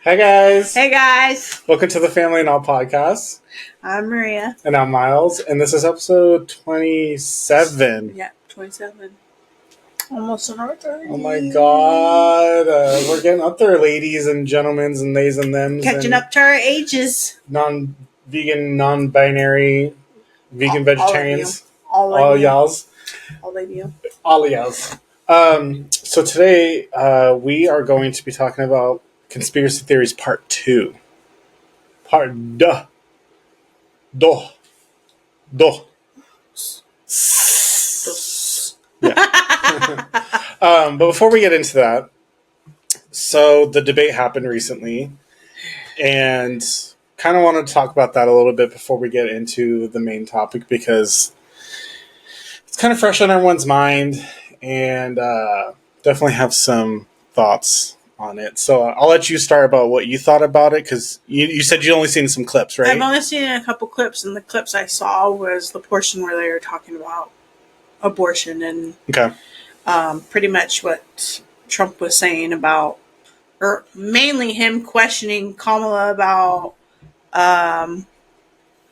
Hi guys. Hey guys, Welcome to the Family and All podcast. I'm Maria. And I'm Miles, and this is episode 27. Yeah, 27. Almost an hour 30. Oh my god. We're getting up there, ladies and gentlemen and theys and thems. Catching and up to our ages. Non-vegan, non-binary, vegan vegetarians. All All of you. y'alls. All of you. All of y'alls. So today we are going to be talking about Conspiracy Theories Part 2. Part duh. Duh. Duh. Yeah. But before we get into that, so the debate happened recently, and kind of wanted to talk about that a little bit before we get into the main topic because it's kind of fresh on everyone's mind, and definitely have some thoughts on it. So I'll let you start about what you thought about it because you said you only seen some clips, right? I've only seen a couple clips, and the clips I saw was the portion where they were talking about abortion and Okay. pretty much what Trump was saying about, or mainly him questioning Kamala about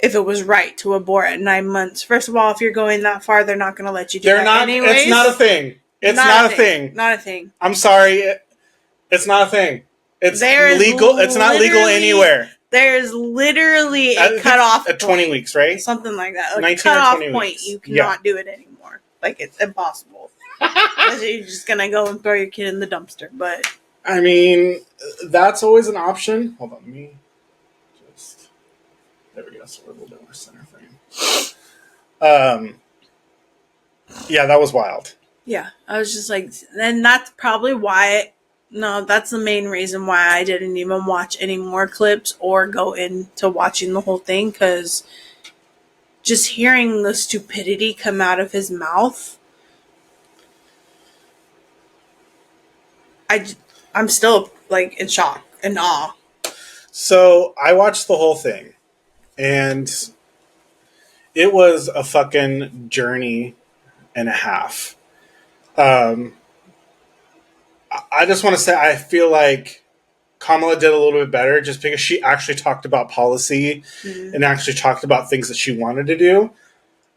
if it was right to abort at 9 months. First of all, if you're going that far, they're not going to let you do that anyways. It's not a thing. It's not a thing. Not a thing. I'm sorry. It's not a thing. It's legal. It's not legal anywhere. There's literally a cutoff at 20 weeks, right? Something like that. Like 19 cutoff or 20 point. Weeks. You cannot do it anymore. Like, it's impossible. You're just going to go and throw your kid in the dumpster. But I mean, that's always an option. Hold on, let me just... There we go. So we're a little bit more center frame. Yeah, that was wild. yeah, I was just like, and that's probably why... No, that's the main reason why I didn't even watch any more clips or go into watching the whole thing, because just hearing the stupidity come out of his mouth, I'm still like in shock and awe. So I watched the whole thing, and it was a fucking journey and a half. I just want to say I feel like Kamala did a little bit better just because she actually talked about policy and actually talked about things that she wanted to do.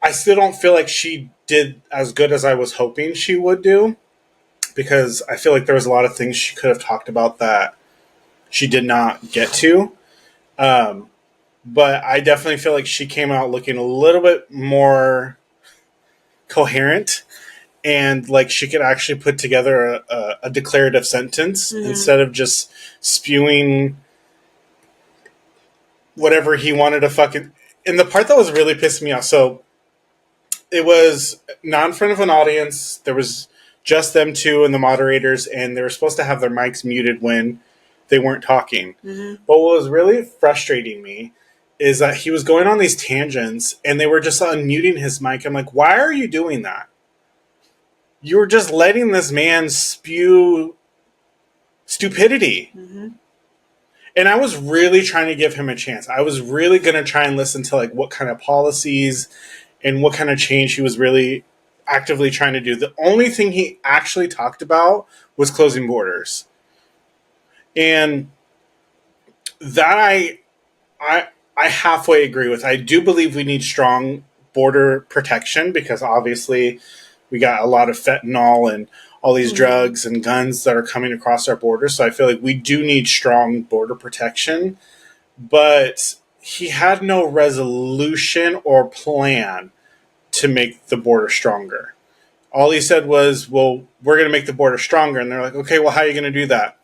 I still don't feel like she did as good as I was hoping she would do because I feel like there was a lot of things she could have talked about that she did not get to. But I definitely feel like she came out looking a little bit more coherent and like she could actually put together a declarative sentence instead of just spewing whatever he wanted to fucking... And the part that was really pissing me off, so it was not in front of an audience. There was just them two and the moderators, and they were supposed to have their mics muted when they weren't talking. But what was really frustrating me is that he was going on these tangents, and they were just unmuting his mic. I'm like, why are you doing that? You were just letting this man spew stupidity. And I was really trying to give him a chance. I was really going to try and listen to like what kind of policies and what kind of change he was really actively trying to do. The only thing he actually talked about was closing borders. And that I halfway agree with. I do believe we need strong border protection because obviously we got a lot of fentanyl and all these drugs and guns that are coming across our borders. So I feel like we do need strong border protection. But he had no resolution or plan to make the border stronger. All he said was, well, we're going to make the border stronger. And they're like, okay, well, how are you going to do that?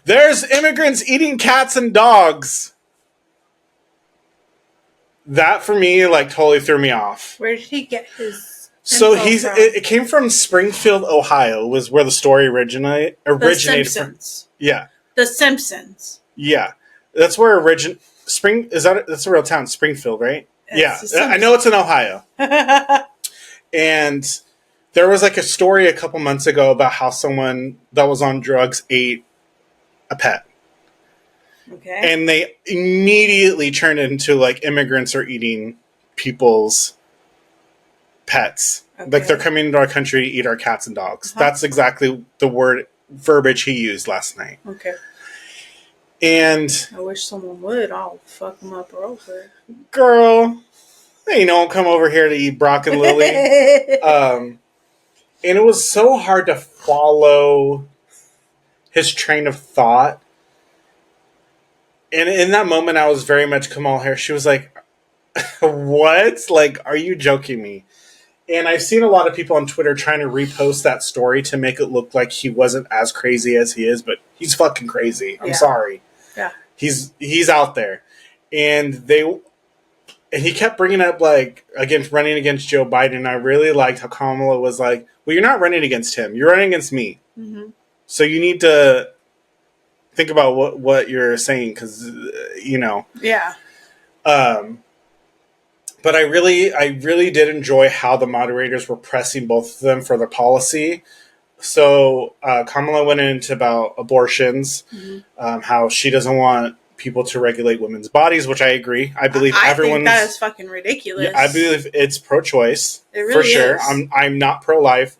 There's immigrants eating cats and dogs. That, for me, like, totally threw me off. Where did he get his... So it came from Springfield, Ohio, was where the story originated. The Simpsons. Yeah. The Simpsons. Yeah. That's where that's a real town, Springfield, right? It's yeah. I know it's in Ohio. And there was like a story a couple months ago about how someone that was on drugs ate a pet. Okay. And they immediately turned it into like immigrants are eating people's pets. Okay. Like they're coming into our country to eat our cats and dogs. That's exactly the verbiage he used last night. Okay. And I wish someone would. I'll fuck them up real quick. girl, you don't come over here to eat Brock and Lily. And it was so hard to follow his train of thought. And in that moment, I was very much Kamal Harris. She was like, what? Like, are you joking me? And I've seen a lot of people on Twitter trying to repost that story to make it look like he wasn't as crazy as he is, but he's fucking crazy. I'm sorry. Yeah. He's out there. And he kept bringing up, like, against running against Joe Biden. I really liked how Kamala was like, well, you're not running against him. You're running against me. Mm-hmm. So you need to think about what you're saying, because, Yeah. But I really did enjoy how the moderators were pressing both of them for their policy. So Kamala went into about abortions, how she doesn't want people to regulate women's bodies, which I agree. I believe I think that is fucking ridiculous. Yeah, I believe it's pro-choice. It really for sure. is. I'm not pro-life.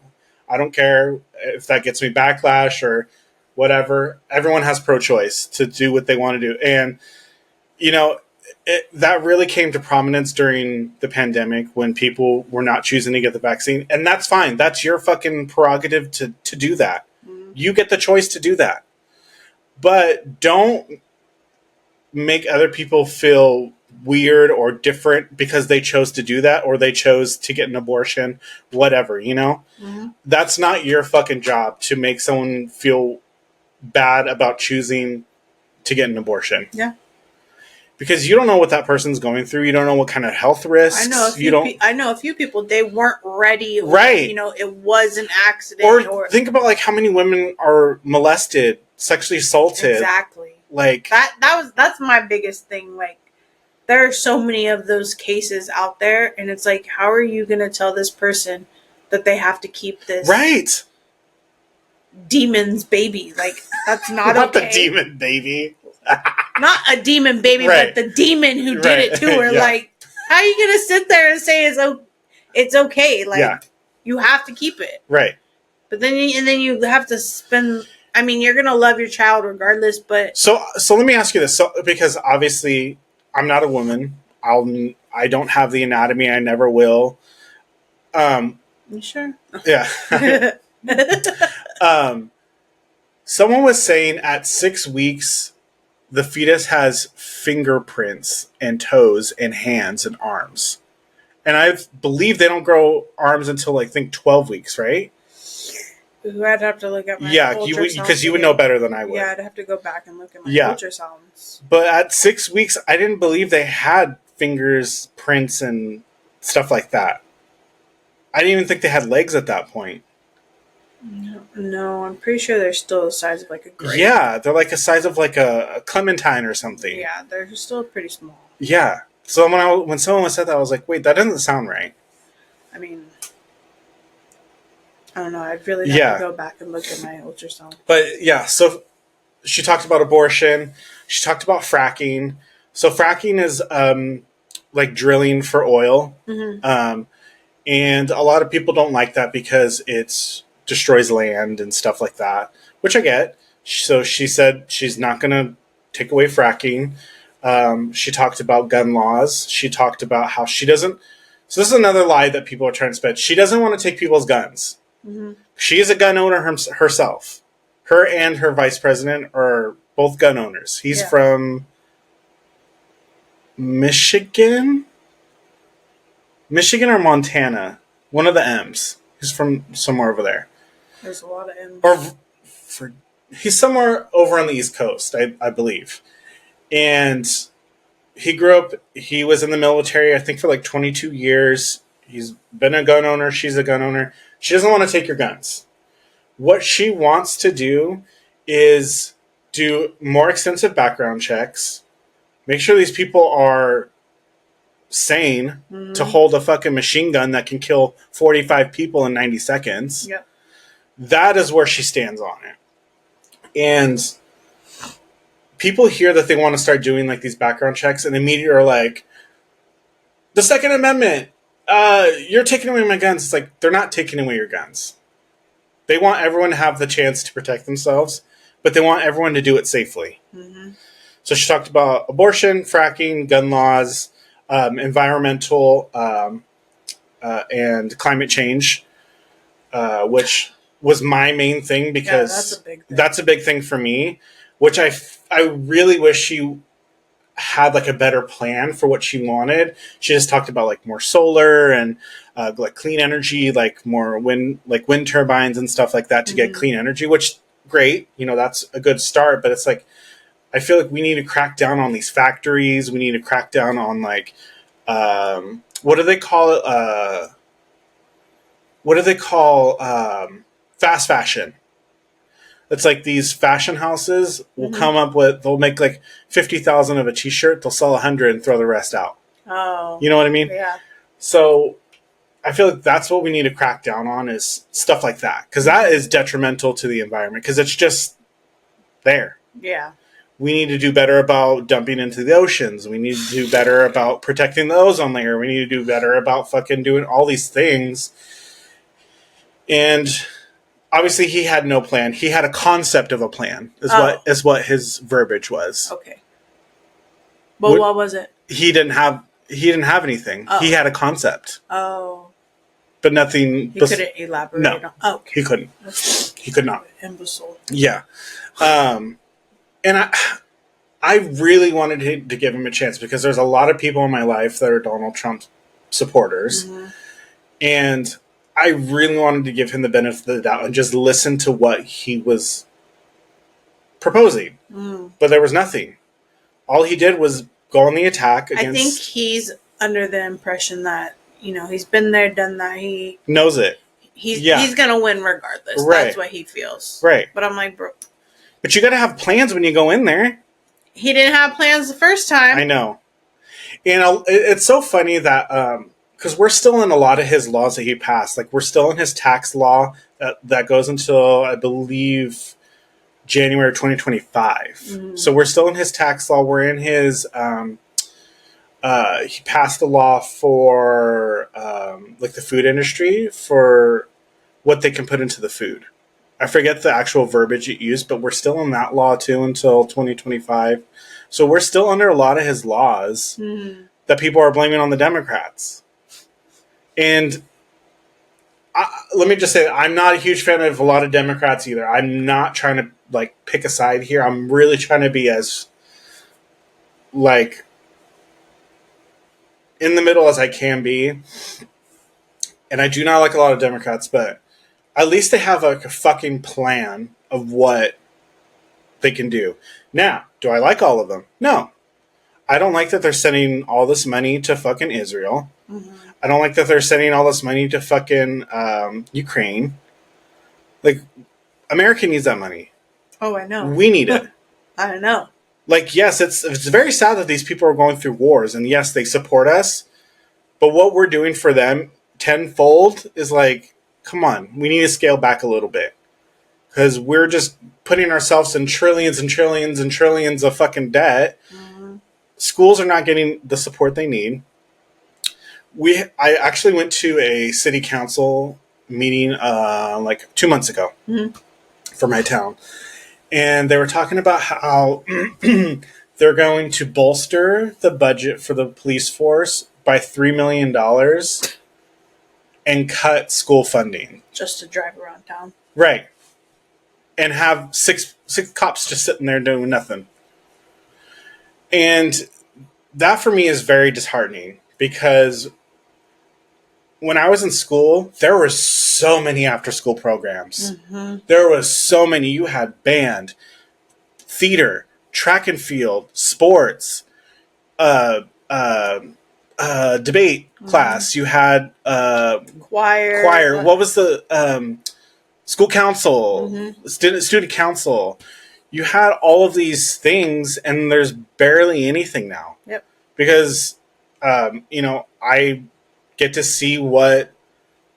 I don't care if that gets me backlash or whatever. Everyone has pro-choice to do what they want to do, and that really came to prominence during the pandemic when people were not choosing to get the vaccine. And that's fine. That's your fucking prerogative to do that. Mm-hmm. You get the choice to do that. But don't make other people feel weird or different because they chose to do that or they chose to get an abortion, whatever, Mm-hmm. That's not your fucking job to make someone feel bad about choosing to get an abortion. Yeah. Because you don't know what that person's going through. You don't know what kind of health risks. I know a few people, they weren't ready. Right. It was an accident. Or think about like how many women are molested, sexually assaulted. Exactly. Like that's my biggest thing. Like, there are so many of those cases out there, and it's like, how are you going to tell this person that they have to keep this demon's baby? Like, that's not okay. The demon baby. Not a demon baby, but the demon who did it to her. Yeah. Like, how are you going to sit there and say it's okay? Like, you have to keep it. Right. But then you have to spend... I mean, you're going to love your child regardless, but... So let me ask you this. So, because obviously I'm not a woman. I don't have the anatomy. I never will. You sure? Yeah. Someone was saying at 6 weeks... the fetus has fingerprints and toes and hands and arms. And I believe they don't grow arms until, I think, 12 weeks, right? I'd have to look at my ultrasound. Because you would know better than I would. Yeah, I'd have to go back and look at my ultrasounds. But at 6 weeks, I didn't believe they had fingers, prints, and stuff like that. I didn't even think they had legs at that point. No, I'm pretty sure they're still the size of like a grape. Yeah, they're like the size of like a clementine or something. Yeah, they're still pretty small. Yeah. So when someone said that, I was like, wait, that doesn't sound right. I mean, I don't know. I'd really have to go back and look at my ultrasound. But yeah, so she talked about abortion. She talked about fracking. So fracking is like drilling for oil. Mm-hmm. And a lot of people don't like that because it's destroys land and stuff like that, which I get. So she said she's not going to take away fracking. She talked about gun laws. She talked about how she doesn't. So this is another lie that people are trying to spread. She doesn't want to take people's guns. Mm-hmm. She is a gun owner herself. Her and her vice president are both gun owners. He's from Michigan or Montana. One of the M's. He's from somewhere over there. There's a lot of M's. He's somewhere over on the East Coast, I believe. And he grew up, he was in the military, I think, for like 22 years. He's been a gun owner. She's a gun owner. She doesn't want to take your guns. What she wants to do is do more extensive background checks, make sure these people are sane to hold a fucking machine gun that can kill 45 people in 90 seconds. Yep. That is where she stands on it. And people hear that they want to start doing like these background checks and immediately are like, the Second Amendment, you're taking away my guns. It's like, they're not taking away your guns. They want everyone to have the chance to protect themselves, but they want everyone to do it safely. Mm-hmm. So she talked about abortion, fracking, gun laws, environmental, and climate change, which was my main thing because that's a big thing for me, which I really wish she had like a better plan for what she wanted. She just talked about like more solar and like clean energy, like more wind turbines and stuff like that to get clean energy, which great, that's a good start. But it's like, I feel like we need to crack down on these factories. We need to crack down on like, what do they call it? What do they call fast fashion? It's like these fashion houses will come up with, they'll make like 50,000 of a t-shirt. They'll sell 100 and throw the rest out. Oh, you know what I mean? Yeah. So I feel like that's what we need to crack down on, is stuff like that. Because that is detrimental to the environment, because it's just there. Yeah. We need to do better about dumping into the oceans. We need to do better about protecting the ozone layer. We need to do better about fucking doing all these things. And obviously he had no plan. He had a concept of a plan, is what his verbiage was. Okay. But what was it? He didn't have anything. Oh. He had a concept. Oh. But nothing. He couldn't elaborate. No. On. Oh, okay. He couldn't. He could not. Imbecile. Yeah. And I really wanted to give him a chance, because there's a lot of people in my life that are Donald Trump supporters. Mm-hmm. And I really wanted to give him the benefit of the doubt and just listen to what he was proposing. Mm. But there was nothing. All he did was go on the attack against... I think he's under the impression that, he's been there, done that. He knows it. He's going to win regardless. Right. That's what he feels. Right. But I'm like, bro... But you got to have plans when you go in there. He didn't have plans the first time. I know. And it's so funny that... because we're still in a lot of his laws that he passed. Like, we're still in his tax law that goes until, I believe, January 2025. Mm-hmm. So we're still in his tax law. We're in his... he passed a law for, like, the food industry, for what they can put into the food. I forget the actual verbiage it used, but we're still in that law, too, until 2025. So we're still under a lot of his laws that people are blaming on the Democrats. And let me just say, I'm not a huge fan of a lot of Democrats either. I'm not trying to, like, pick a side here. I'm really trying to be as, like, in the middle as I can be. And I do not like a lot of Democrats, but at least they have, like, a fucking plan of what they can do. Now, do I like all of them? No. I don't like that they're sending all this money to fucking Israel. Mm-hmm. I don't like that they're sending all this money to fucking Ukraine. Like, America needs that money. Oh, I know. We need it. I know. Like, yes, it's very sad that these people are going through wars, and yes, they support us, but what we're doing for them tenfold is like, come on, we need to scale back a little bit. Because we're just putting ourselves in trillions and trillions and trillions of fucking debt. Mm-hmm. Schools are not getting the support they need. I actually went to a city council meeting like 2 months ago for my town. And they were talking about how they're going to bolster the budget for the police force by $3 million and cut school funding. Just to drive around town. Right. And have six cops just sitting there doing nothing. And that for me is very disheartening, because when I was in school, there were so many after-school programs. Mm-hmm. There was so many. You had band, theater, track and field, sports, debate class. You had choir. What was the school council, student council? You had all of these things, and there's barely anything now. Yep. Because, I get to see what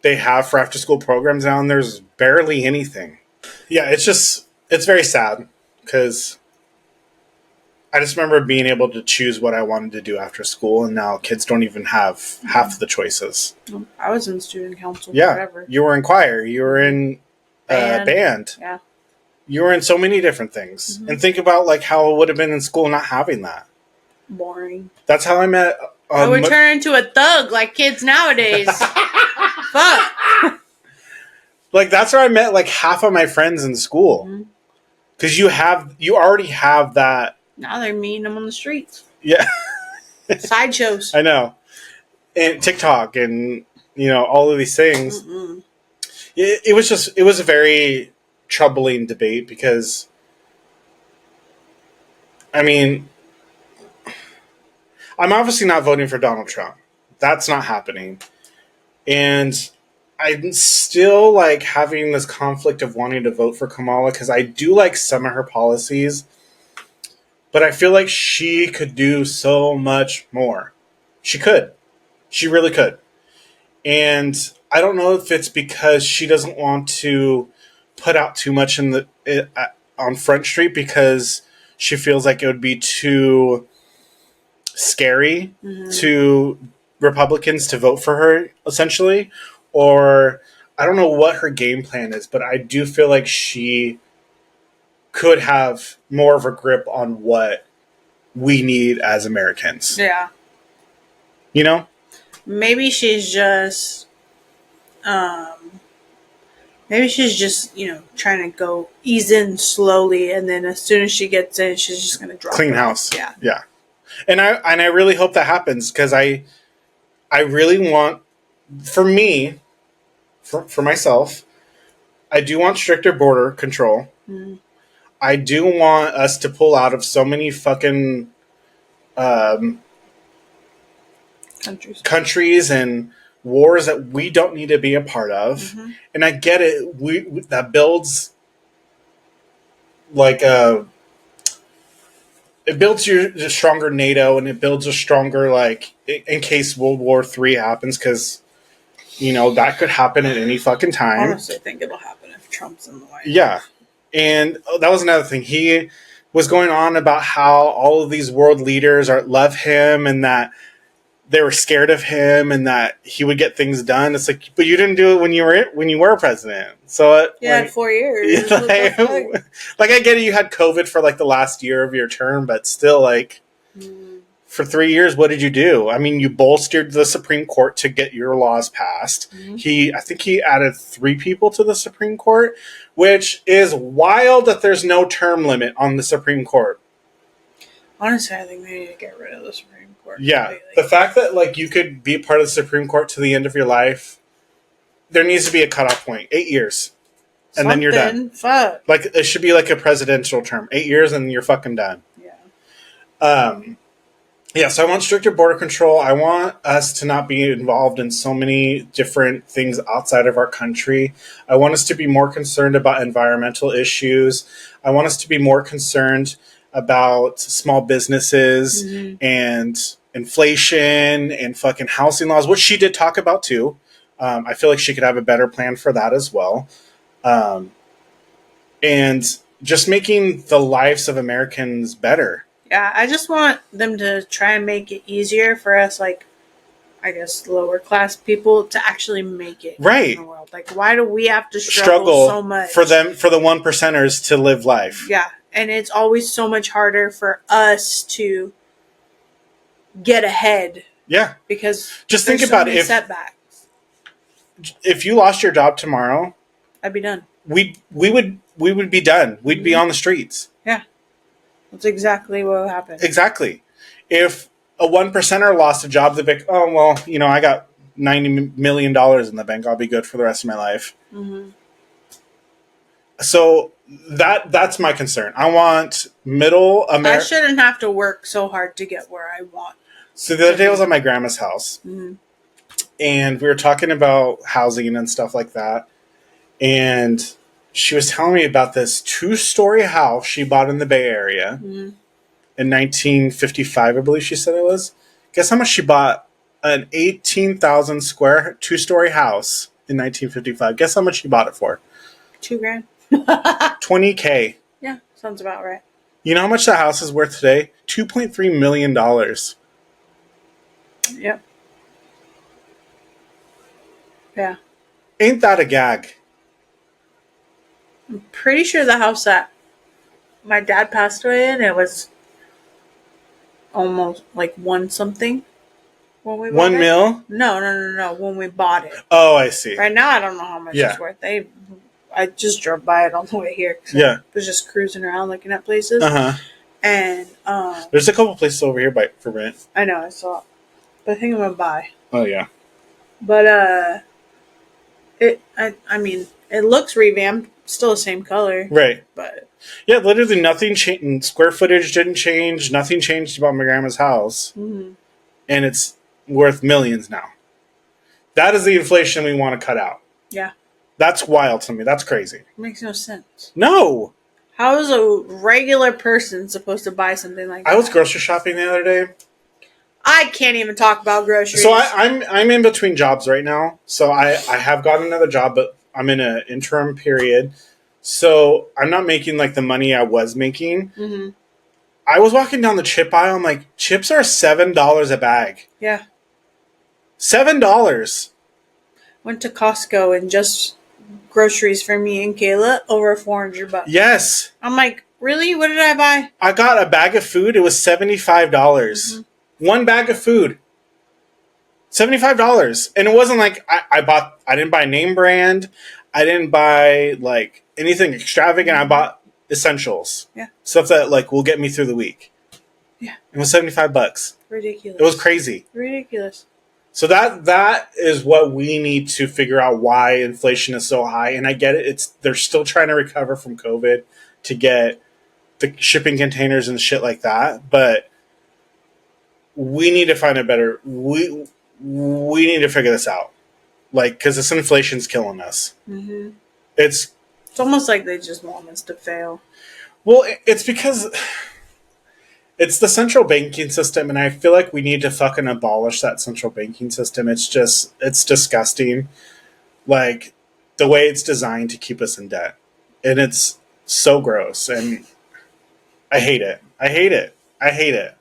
they have for after-school programs now, and there's barely anything. Yeah, it's very sad, because I just remember being able to choose what I wanted to do after school, and now kids don't even have half of the choices. I was in student council. Yeah, whatever. You were in choir. You were in band. Yeah. You were in so many different things. Mm-hmm. And think about like how it would have been in school not having that. Boring. That's how I met. I would turn into a thug like kids nowadays. Fuck. Like that's where I met like half of my friends in school. Because you already have that. Now they're meeting them on the streets. Yeah. Sideshows. I know. And TikTok and, all of these things. It was a very troubling debate because, I mean, I'm obviously not voting for Donald Trump. That's not happening. And I'm still like having this conflict of wanting to vote for Kamala because I do like some of her policies, but I feel like she could do so much more. She could. She really could. And I don't know if it's because she doesn't want to put out too much on Front Street because she feels like it would be too scary to Republicans to vote for her, essentially. Or I don't know what her game plan is, but I do feel like she could have more of a grip on what we need as Americans. Yeah. You know? Maybe she's just trying to go ease in slowly, and then as soon as she gets in, she's just going to drop clean it house. Yeah. Yeah. And I really hope that happens because I really want, for me, for myself, I do want stricter border control. I do want us to pull out of so many fucking countries and wars that we don't need to be a part of. And I get it. That builds like it builds your stronger NATO, and it builds a stronger like in case World War III happens, because that could happen at any fucking time. I honestly think it'll happen if Trump's in the White House. Yeah, and that was another thing. He was going on about how all of these world leaders love him, and that they were scared of him, and that he would get things done. It's like, but you didn't do it when you were president. So had 4 years. Like I get it. You had COVID for like the last year of your term, but still, like for 3 years, what did you do? I mean, you bolstered the Supreme Court to get your laws passed. I think he added 3 people to the Supreme Court, which is wild that there's no term limit on the Supreme Court. Honestly, I think they need to get rid of the Supreme Court. Yeah, completely. the fact that like you could be part of the Supreme Court to the end of your life, there needs to be a cutoff point. 8 years, and then you're done. Fuck. Like it should be like a presidential term. 8 years, and you're fucking done. Yeah. Yeah. So I want stricter border control. I want us to not be involved in so many different things outside of our country. I want us to be more concerned about environmental issues. I want us to be more concerned about small businesses and inflation and fucking housing laws, which she did talk about too. I feel like she could have a better plan for that as well. And just making the lives of Americans better. Yeah, I just want them to try and make it easier for us, like, I guess, lower class people to actually make it right in the world. Like, why do we have to struggle so much? For the 1%ers to live life. Yeah. And it's always so much harder for us to get ahead. Yeah. Because just think about it. Setbacks. If you lost your job tomorrow, I'd be done. We would be done. We'd be on the streets. Yeah. That's exactly what will happen. Exactly. If a 1%er lost a job, they'd be like, oh, well, I got $90 million in the bank. I'll be good for the rest of my life. So that's my concern. I want middle America. I shouldn't have to work so hard to get where I want. So the other day I was at my grandma's house, and we were talking about housing and stuff like that. And she was telling me about this 2-story house she bought in the Bay Area in 1955, I believe she said it was. Guess how much she bought an 18,000 square 2-story house in 1955? Guess how much she bought it for? $2,000. $20,000. Yeah, sounds about right. You know how much that house is worth today? $2.3 million. Yep. Yeah. Ain't that a gag? I'm pretty sure the house that my dad passed away in, it was almost like one something when we bought 1 it. mil? No. When we bought it. Oh, I see. Right now, I don't know how much Yeah. it's worth. I just drove by it on the way here. 'Cause Yeah. I was just cruising around looking at places. Uh-huh. And There's a couple places over here for rent. I know, I saw it. But I think I'm going to buy. Oh, yeah. But I mean, it looks revamped. Still the same color. Right. But yeah, literally nothing changed. Square footage didn't change. Nothing changed about my grandma's house. Mm-hmm. And it's worth millions now. That is the inflation we want to cut out. Yeah. That's wild to me. That's crazy. It makes no sense. No. How is a regular person supposed to buy something like that? I was grocery shopping the other day. I can't even talk about groceries. So I'm in between jobs right now. So I have got another job, but I'm in an interim period. So I'm not making like the money I was making. Mm-hmm. I was walking down the chip aisle. I'm like, chips are $7 a bag. Yeah. $7. Went to Costco and just groceries for me and Kayla over $400. Yes. I'm like, really? What did I buy? I got a bag of food. It was $75. Mm-hmm. One bag of food. $75. And it wasn't like I didn't buy name brand. I didn't buy like anything extravagant. I bought essentials. Yeah. Stuff that like will get me through the week. Yeah. It was $75. Ridiculous. It was crazy. Ridiculous. So that is what we need to figure out why inflation is so high. And I get it. They're still trying to recover from COVID to get the shipping containers and shit like that. But we need to find a better. We need to figure this out. Like, because this inflation's killing us. Mm-hmm. It's almost like they just want us to fail. Well, it's because it's the central banking system, and I feel like we need to fucking abolish that central banking system. It's disgusting. Like, the way it's designed to keep us in debt. And it's so gross, and I hate it. I hate it. I hate it.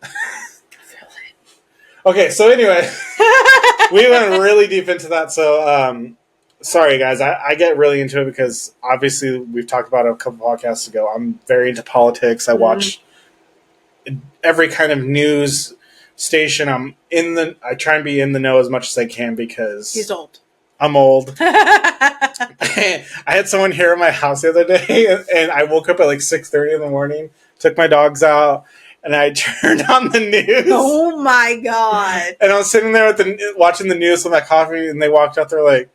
Okay, so anyway, we went really deep into that. So, sorry guys, I get really into it because obviously we've talked about it a couple podcasts ago. I'm very into politics. I watch every kind of news station. I try and be in the know as much as I can because he's old. I'm old. I had someone here at my house the other day, and I woke up at like 6:30 in the morning, took my dogs out, and I turned on the news. Oh my god! And I was sitting there watching the news with my coffee, and they walked out there like,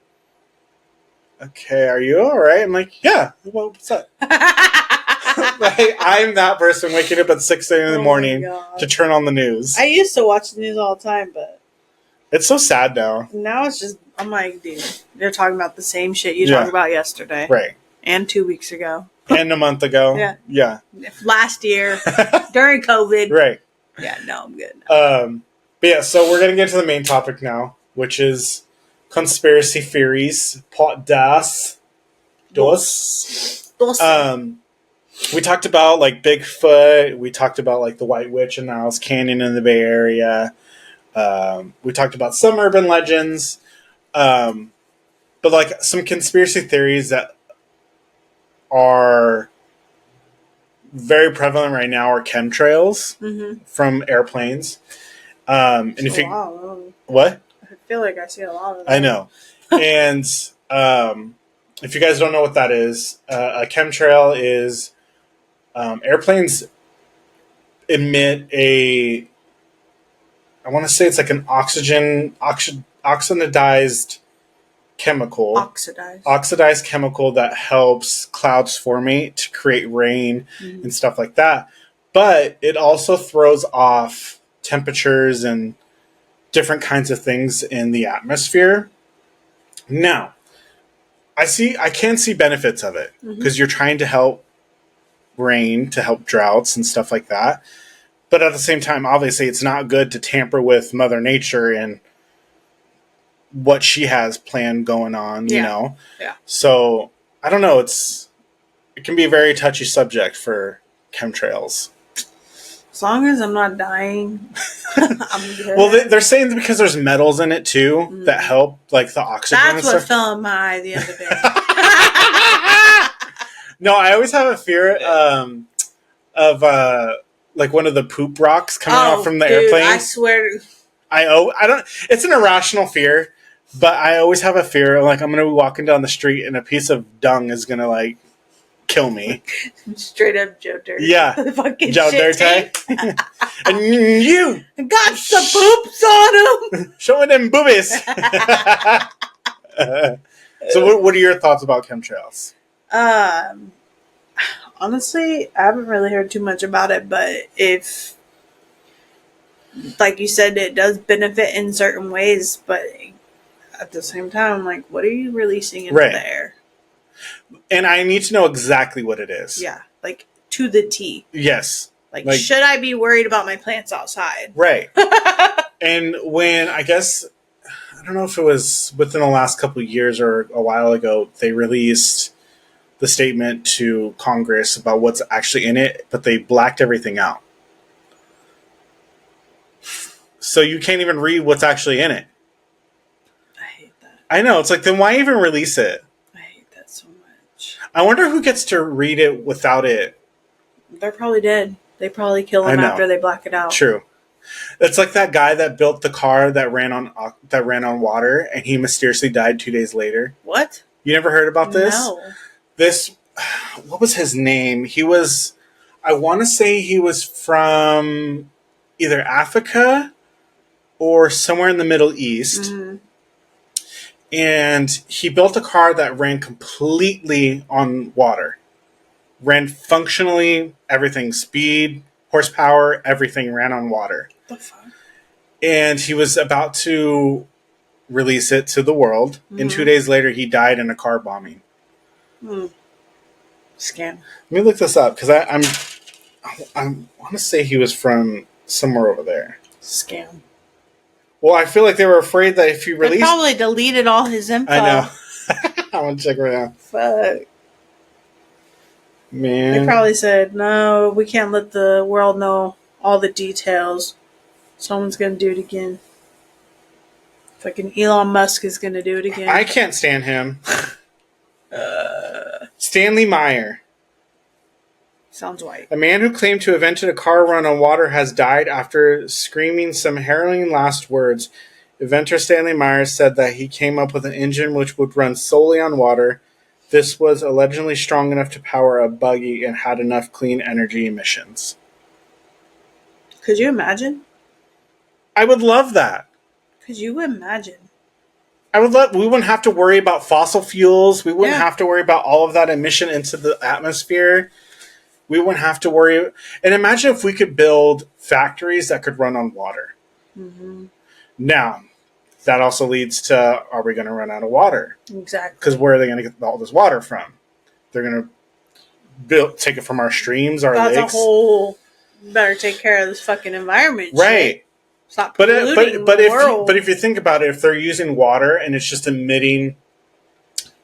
"Okay, are you all right?" I'm like, "Yeah, what's up?" Like, I'm that person waking up at 6:30 in the morning to turn on the news. I used to watch the news all the time, but it's so sad now. Now it's just, I'm like, dude, they're talking about the same shit you talked about yesterday. Right. And 2 weeks ago. And a month ago. Yeah. Yeah. Last year. During COVID. Right. Yeah, no, I'm good. But yeah, so we're going to get to the main topic now, which is conspiracy theories. Pot das. We talked about like Bigfoot. We talked about like the White Witch in Niles Canyon in the Bay Area. We talked about some urban legends, but like some conspiracy theories that are very prevalent right now are chemtrails from airplanes. And if you what? I feel like I see a lot of that. I know. And if you guys don't know what that is, a chemtrail is airplanes emit I want to say it's like an oxidized chemical. Oxidized chemical that helps clouds formate to create rain and stuff like that. But it also throws off temperatures and different kinds of things in the atmosphere. Now, I can see benefits of it because you're trying to help rain, to help droughts and stuff like that. But at the same time, obviously, it's not good to tamper with Mother Nature and what she has planned going on, you know? Yeah. So, I don't know. It can be a very touchy subject for chemtrails. As long as I'm not dying, I'm good. Well, they're saying that because there's metals in it, too, that help, like, the oxygen That's what fell in my eye the other day. No, I always have a fear of like one of the poop rocks coming out from the airplane. I swear. I don't. It's an irrational fear, but I always have a fear. Like I'm gonna be walking down the street and a piece of dung is gonna like kill me. Straight up Joe Dirt. Yeah, fucking Joe shit Dirt. And you got some poops on him. showing them boobies. So, what are your thoughts about chemtrails? Honestly, I haven't really heard too much about it, but if, like you said, it does benefit in certain ways, but at the same time, like, what are you releasing into the air? And I need to know exactly what it is. Yeah, like to the T. Yes. Like, should I be worried about my plants outside? Right. And when, I guess, I don't know if it was within the last couple of years or a while ago, they released the statement to Congress about what's actually in it, but they blacked everything out. So you can't even read what's actually in it. I hate that. I know. It's like, then why even release it? I hate that so much. I wonder who gets to read it without it. They're probably dead. They probably kill them after they black it out. True. It's like that guy that built the car that ran on water, and he mysteriously died 2 days later. What? You never heard about this? No. What was his name? I want to say he was from either Africa or somewhere in the Middle East. Mm-hmm. And he built a car that ran completely on water. Ran functionally, everything, speed, horsepower, everything ran on water. What the fuck? And he was about to release it to the world. Mm-hmm. And 2 days later, he died in a car bombing. Scam. Let me look this up because I want to say he was from somewhere over there. Scam. Well, I feel like they were afraid that if you released... They probably deleted all his info. I know. I want to check right now. Fuck. Man. They probably said, no, we can't let the world know all the details. Someone's going to do it again. Fucking Elon Musk is going to do it again. I can't stand him. Stanley Meyer. Sounds white. A man who claimed to have invented a car run on water has died after screaming some harrowing last words. Inventor Stanley Meyer said that he came up with an engine which would run solely on water. This was allegedly strong enough to power a buggy and had enough clean energy emissions. Could you imagine? I would love that. Could you imagine? We wouldn't have to worry about fossil fuels. We wouldn't have to worry about all of that emission into the atmosphere. We wouldn't have to worry. And imagine if we could build factories that could run on water. Mm-hmm. Now, that also leads to, are we going to run out of water? Exactly. Because where are they going to get all this water from? They're going to take it from our streams, our lakes. That's a whole, better take care of this fucking environment. Right. Shit. Stop polluting the world. But if you think about it, if they're using water and it's just emitting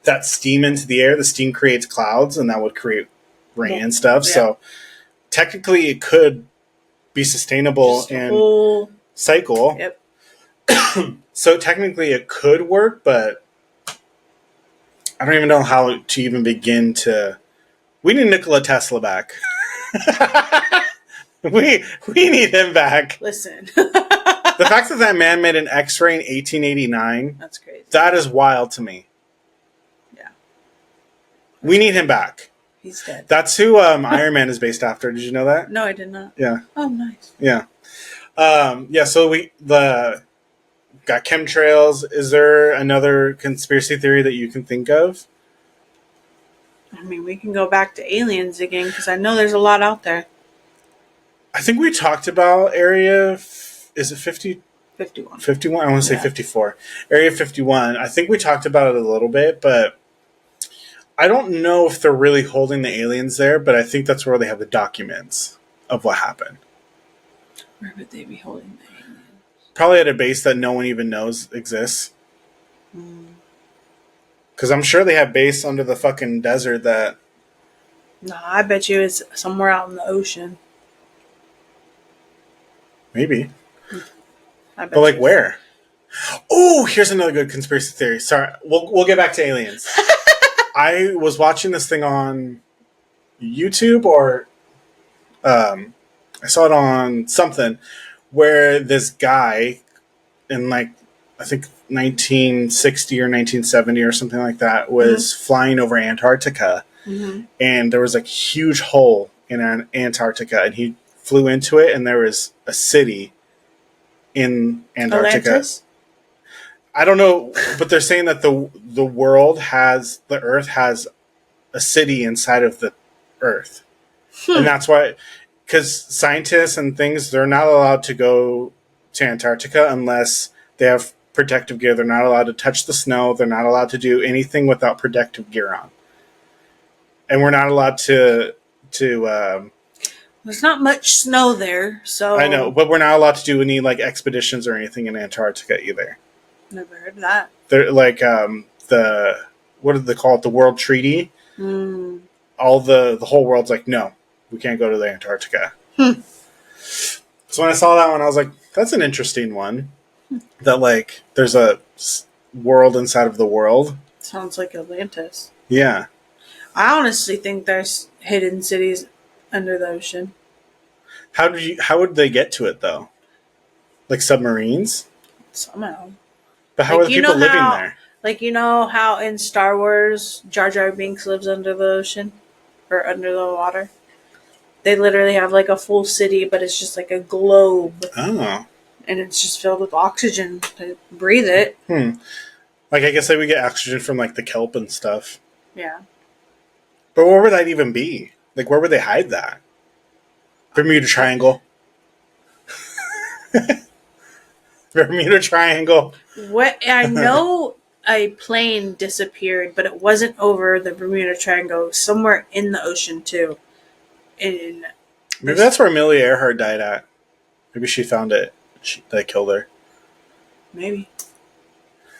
that steam into the air, the steam creates clouds and that would create rain and stuff. Yeah. So technically it could be sustainable and whole cycle. Yep. So technically it could work, but I don't even know how to even begin to... We need Nikola Tesla back. we need him back. Listen. The fact that man made an X-ray in 1889... That's crazy. That is wild to me. Yeah. We need him back. He's dead. That's who Iron Man is based after. Did you know that? No, I did not. Yeah. Oh, nice. Yeah. So got chemtrails. Is there another conspiracy theory that you can think of? I mean, we can go back to aliens again because I know there's a lot out there. I think we talked about is it 50? 51. 51? I want to say 54. Area 51. I think we talked about it a little bit, but I don't know if they're really holding the aliens there, but I think that's where they have the documents of what happened. Where would they be holding the aliens? Probably at a base that no one even knows exists. Because I'm sure they have base under the fucking desert that... No, I bet you it's somewhere out in the ocean. Maybe. But like where? Oh, here's another good conspiracy theory. Sorry, we'll get back to aliens. I was watching this thing on YouTube or I saw it on something where this guy in like I think 1960 or 1970 or something like that was flying over Antarctica, and there was like a huge hole in Antarctica, and he flew into it, and there was a city in Antarctica. Atlantis? I don't know, but they're saying that the Earth has a city inside of the Earth, and that's why, because scientists and things, they're not allowed to go to Antarctica unless they have protective gear. They're not allowed to touch the snow. They're not allowed to do anything without protective gear on, and we're not allowed to. There's not much snow there, so I know, but we're not allowed to do any like expeditions or anything in Antarctica either. Never heard of that. They're like the what did they call it? The World Treaty. All the whole world's like, no, we can't go to the Antarctica. So when I saw that one, I was like, that's an interesting one. That like there's a world inside of the world. Sounds like Atlantis. Yeah. I honestly think there's hidden cities under the ocean. How would they get to it though? Like submarines? Somehow. But how are the people living there? Like, you know how in Star Wars, Jar Jar Binks lives under the ocean? Or under the water? They literally have like a full city, but it's just like a globe. Oh. And it's just filled with oxygen to breathe it. Like, I guess they would get oxygen from like the kelp and stuff. Yeah. But where would that even be? Like, where would they hide that? Bermuda Triangle. Bermuda Triangle. What I know a plane disappeared, but it wasn't over the Bermuda Triangle. It was somewhere in the ocean too. Maybe that's where Amelia Earhart died at. Maybe she found it. They killed her. Maybe.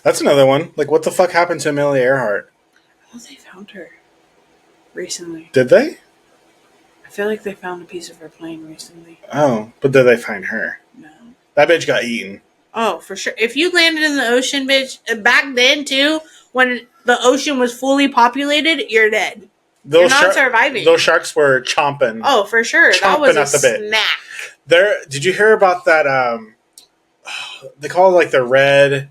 That's another one. Like, what the fuck happened to Amelia Earhart? I thought they found her recently. Did they? I feel like they found a piece of her plane recently. Oh, but did they find her? No. That bitch got eaten. Oh, for sure. If you landed in the ocean, bitch, back then too, when the ocean was fully populated, you're dead. You're not surviving. Those sharks were chomping. Oh, for sure. That was a snack. Did you hear about that? They call it like the red.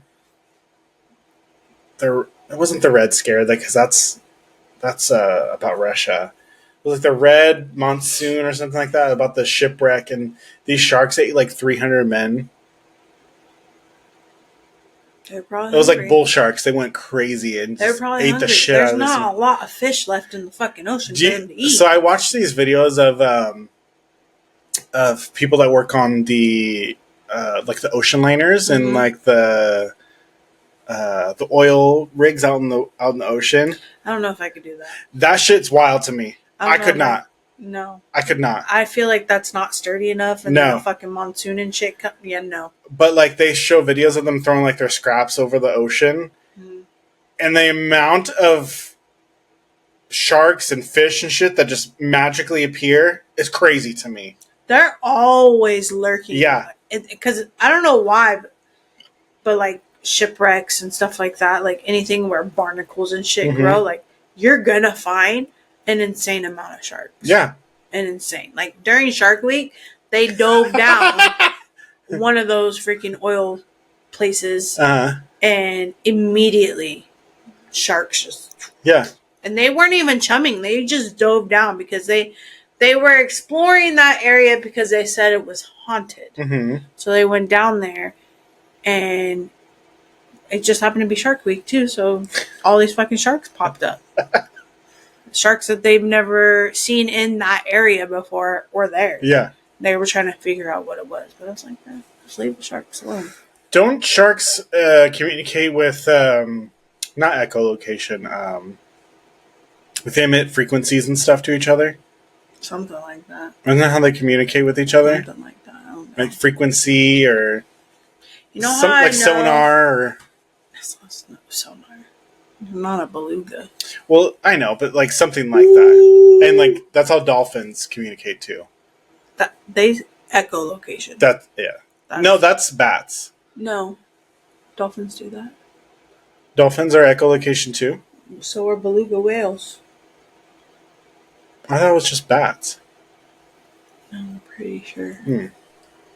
It wasn't the Red Scare, because that's about Russia. It was like the Red Monsoon or something like that, about the shipwreck, and these sharks ate like 300 men. They're probably it was hungry. Like bull sharks. They went crazy and They're probably ate hungry. the shit There's out of this. There's not a lot of fish left in the fucking ocean for them to eat. So I watched these videos of people that work on the like the ocean liners and like the oil rigs out in the ocean. I don't know if I could do that. That shit's wild to me. I could not. No. I could not. I feel like that's not sturdy enough. And then the fucking monsoon and shit. Yeah, no. But like they show videos of them throwing like their scraps over the ocean. And the amount of sharks and fish and shit that just magically appear is crazy to me. They're always lurking. Yeah. Because I don't know why, but like shipwrecks and stuff like that, like anything where barnacles and shit grow, like you're gonna find an insane amount of sharks. Yeah. An insane. Like during Shark Week, they dove down one of those freaking oil places and immediately sharks just... Yeah. And they weren't even chumming. They just dove down because they were exploring that area because they said it was haunted. So they went down there and it just happened to be Shark Week too. So all these fucking sharks popped up. Sharks that they've never seen in that area before were there. Yeah. They were trying to figure out what it was. But I was like, just leave the sharks alone. Don't sharks communicate with, not echolocation, they emit frequencies and stuff to each other? Something like that. Isn't that how they communicate with each other? Something like that. I don't know. Like frequency or you know how like sonar or... That's not sonar. Not a beluga. Well, I know, but like something like that. And like that's how dolphins communicate too. They echolocation. That's bats. No. Dolphins do that. Dolphins are echolocation too? So are beluga whales. I thought it was just bats. No, I'm pretty sure.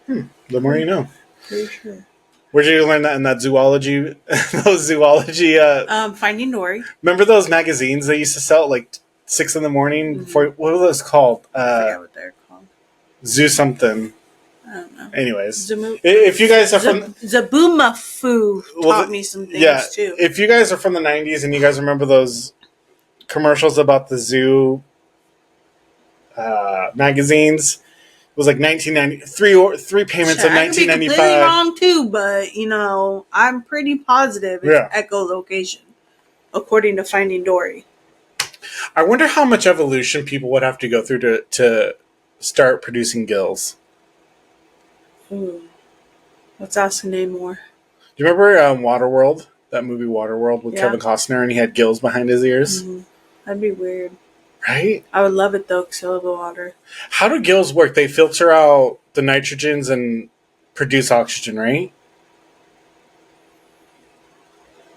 The more you know. Pretty sure. Where did you learn that in that zoology? Those zoology. Finding Dory. Remember those magazines they used to sell at like 6 in the morning? Before, what were those called? I forget what they're called. Zoo something. I don't know. Anyways, if you guys are from Zaboomafoo taught me some things too. If you guys are from the 90s and you guys remember those commercials about the zoo magazines, it was like 1990, three payments of 1995. I could be completely wrong too, but I'm pretty positive it's echolocation, according to Finding Dory. I wonder how much evolution people would have to go through to start producing gills. Let's ask Namor. Do you remember Waterworld? That movie Waterworld with Kevin Costner, and he had gills behind his ears? Mm-hmm. That'd be weird. Right? I would love it though, because I love the water. How do gills work? They filter out the nitrogens and produce oxygen, right?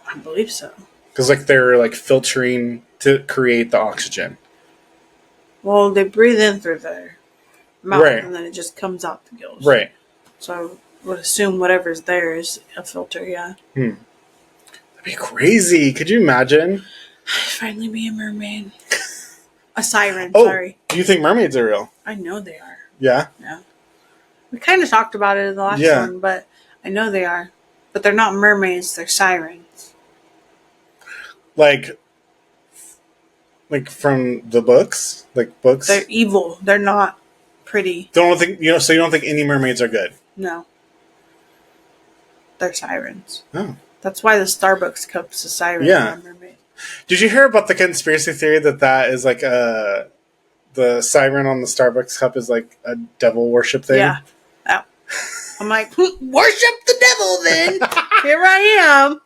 I believe so. Because they're filtering to create the oxygen. Well, they breathe in through their mouth, and then it just comes out the gills. Right. So I would assume whatever's there is a filter, yeah. That'd be crazy. Could you imagine? Finally be a mermaid. A siren, Oh, sorry. Do you think mermaids are real? I know they are. Yeah? Yeah. We kind of talked about it in the last one, but I know they are. But they're not mermaids, they're sirens. Like from the books? Like books? They're evil. They're not pretty. So you don't think any mermaids are good? No. They're sirens. Oh. That's why the Starbucks cup's a siren, not a mermaid. Did you hear about the conspiracy theory that is like the siren on the Starbucks cup is like a devil worship thing? Yeah. I'm like, worship the devil then. Here I am.